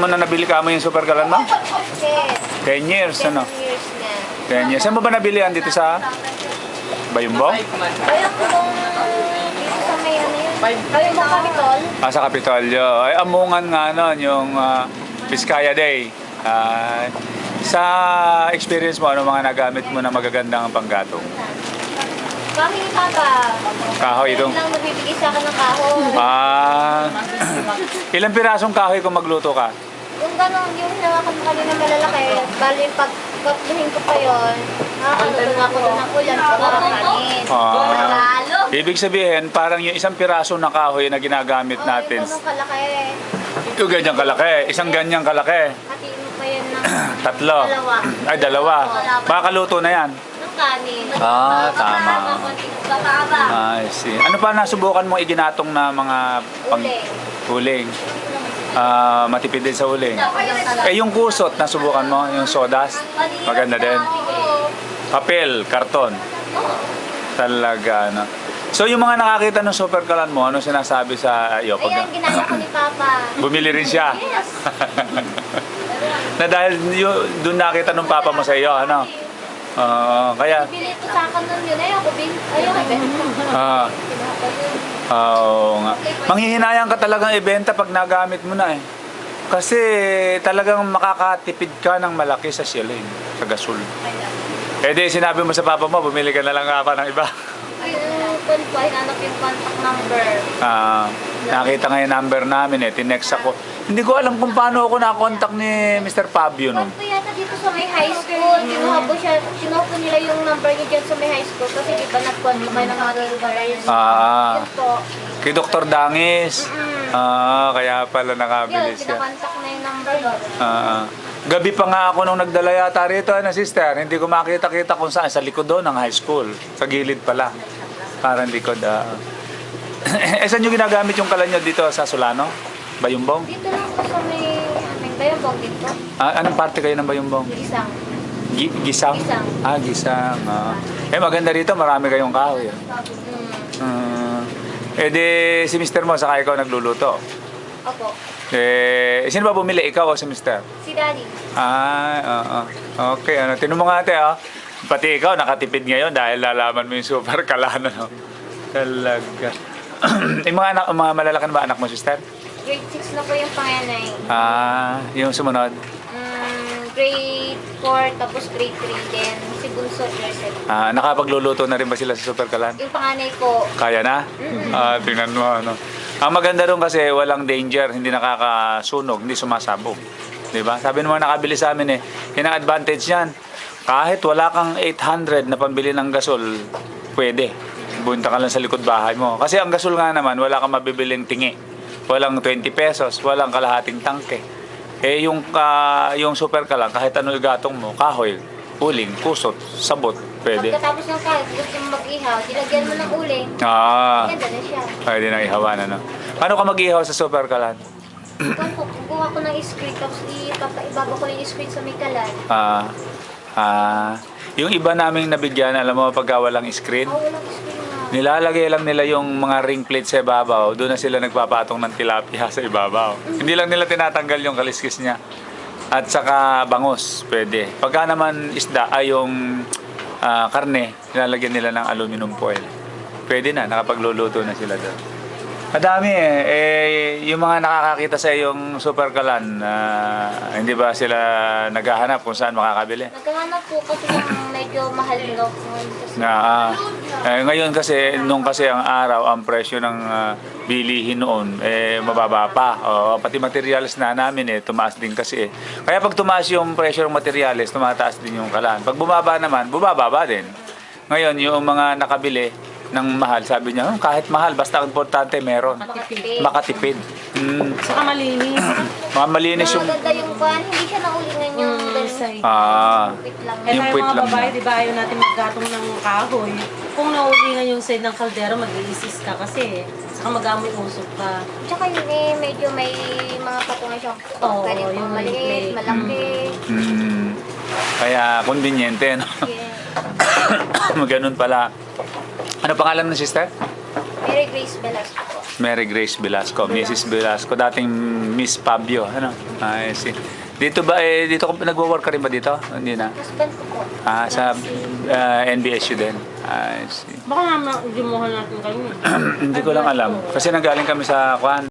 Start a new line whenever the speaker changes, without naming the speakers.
mo na nabili ka mo yung super kalan mo? 10 years,
10
ano?
years na.
10 years. Saan mo ba nabili yan? Dito sa Bayumbong?
Bayumbong dito sa may ano yun? Bayumbong Capitol.
Ah, sa Kapitolyo. Ay, amungan nga nun, yung Vizcaya Day. Sa experience mo, ano mga nagamit mo na magagandang panggatong?
Kahoy ni Papa.
Kahoy itong...
Lang nagbibigay sa akin ng kahoy.
Ilang pirasong kahoy kung magluto ka?
Yung gano'n, yung hinawakan mo kanina malalaki, bali pagkatluhin ko pa yun, nakakaluto ako doon ng ulan sa kanin.
Ibig sabihin, parang yung isang piraso na kahoy na ginagamit natin.
Yung gano'ng kalaki.
Yung ganyang kalaki. Isang ganyang kalaki.
Hatiin mo pa yan ng
Tatlo.
dalawa.
Ay, dalawa. Baka luto na yan.
Ng kanin.
Tama. I see. Ano pa nasubukan mong iginatong na mga uling? Matipid din sa uling. Yung kusot, nasubukan mo? Yung sodas? Maganda din. Papel, karton. Talaga, no? So, yung mga nakakita ng super kalan mo, ano sinasabi sa iyo?
Ayan, ginaya ko ni Papa.
Bumili rin siya.
Yes.
Na dahil doon nakita ng papa mo sa iyo, ano? Kaya...
Bili ito sa akin nun yun. Ayoko,
Oo nga. Manghihinayang ka talagang ibenta pag nagamit mo na eh. Kasi talagang makakatipid ka ng malaki sa shilling, sa gasol. Eh di, sinabi mo sa papa mo, bumili ka na lang nga pa ng iba.
Yung hinanap yung contact number.
Nakita nga yung number namin eh, tinext ako. Hindi ko alam kung paano ako nakakontak ni Mr. Fabio nun.
Kung yata dito sa may high school, kinuha po nila yung number niya dyan sa may high school kasi di ba nag-contact kayo ng mga neighbors. Yun po.
Kay Dr. Dangis. Kaya pala nakabili
Yun,
siya.
kinakontak na yung number doon.
Gabi pa nga ako nung nagdala yata rito na sister. Hindi ko makita-kita kung saan. Sa likod doon ng high school. Sa gilid pala. Parang likod. Saan nyo ginagamit yung kalan nyo dito sa Solano? Bayumbong?
Dito lang po sa may Bayumbong dito.
Anong parte kayo ng Bayumbong?
Isang.
Gisang?
Gisang.
Gisang. Maganda rito. Marami kayong kahoy. Di si mister mo, saka ikaw nagluluto.
Opo.
Sino ba bumili? Ikaw o si mister?
Si Daddy.
Okay. Tinan mo nga ate, Pati ikaw nakatipid ngayon dahil lalaman mo yung super kalan, ano? Talaga. Yung mga malalakan ba anak mo, sister?
Grade 6 na po yung panganay.
Yung sumunod?
Grade 4, tapos grade 3 din. Si Bunso, grade 7.
Nakapagluluto na rin ba sila sa super kalan?
Yung panganay ko.
Kaya na? Tingnan mo, ano? Ang maganda rin kasi walang danger, hindi nakakasunog, hindi sumasabog. Diba? Sabi naman nakabili sa amin yung advantage yan. Kahit wala kang 800 na pambili ng gasol, pwede. Bunta ka lang sa likod bahay mo. Kasi ang gasol nga naman, wala kang mabibiling tingi. Walang 20 pesos, walang kalahating tangke. Yung super ka lang, kahit ano igatong mo, kahoy, uling, kusot, sabot, pwede.
Pagkatapos ng kahoy, gusto mo mag-ihaw, dilagyan mo ng uling. Ganda na siya.
Pwede nang ihawan, ano? Paano ka mag-ihaw sa super kalan?
Kukuha ko ng screen, tapos ibaba ko yung screen sa may kalan.
Yung iba naming nabigyan, alam mo, pagka walang screen,
Walang screen na.
nilalagay lang nila yung mga ring plate sa ibabaw. Doon na sila nagpapatong ng tilapia sa ibabaw. Hindi lang nila tinatanggal yung kaliskis niya. At saka bangus, pwede. Pagka naman isda ay yung karne, nilalagyan nila ng aluminum foil. Pwede na, nakapagluluto na sila doon. Madami yung mga nakakakita sa yung super kalan, hindi ba sila naghahanap kung saan makakabili?
Naghahanap po kasi yung medyo mahal nila.
Ngayon kasi, nung kasi ang araw, ang presyo ng bilihin noon, mababa pa. Pati materials na namin, tumaas din kasi. Kaya pag tumaas yung presyo ng materials, tumataas din yung kalan. Pag bumaba naman, bumababa din. Ngayon, yung mga nakabili ng mahal, sabi niya, kahit mahal, basta ang importante meron. Makatipid.
Saka malinis.
Malinis yung...
Maganda yung pan, hindi siya naulingan yung
Desay.
puwit lang.
Eh
Yung
tayo
puwit
mga
lang
babae,
na.
di ba ayaw natin maggatong ng kahoy. Kung naulingan yung side ng kaldero, mag-iisis ka kasi. Saka mag-amoy usok ka.
Tsaka yun medyo may mga patungan siyang pwede
yung
pang maliit,
maliit.
malaki.
Kaya conveniente, no?
Yeah.
Ganun pala. Ano pangalan ng sister?
Mary Grace Velasco po.
Mary Grace Velasco, Mrs. Velasco, dating Miss Fabio, ano? I see. Dito ba, dito nagwo-work ka rin ba dito? Hindi na.
Husband ko po.
Sa NBSU din. I see.
Baka naman, dimuhan natin kayo.
Hindi ko lang alam. Kasi nanggaling kami sa Kwan.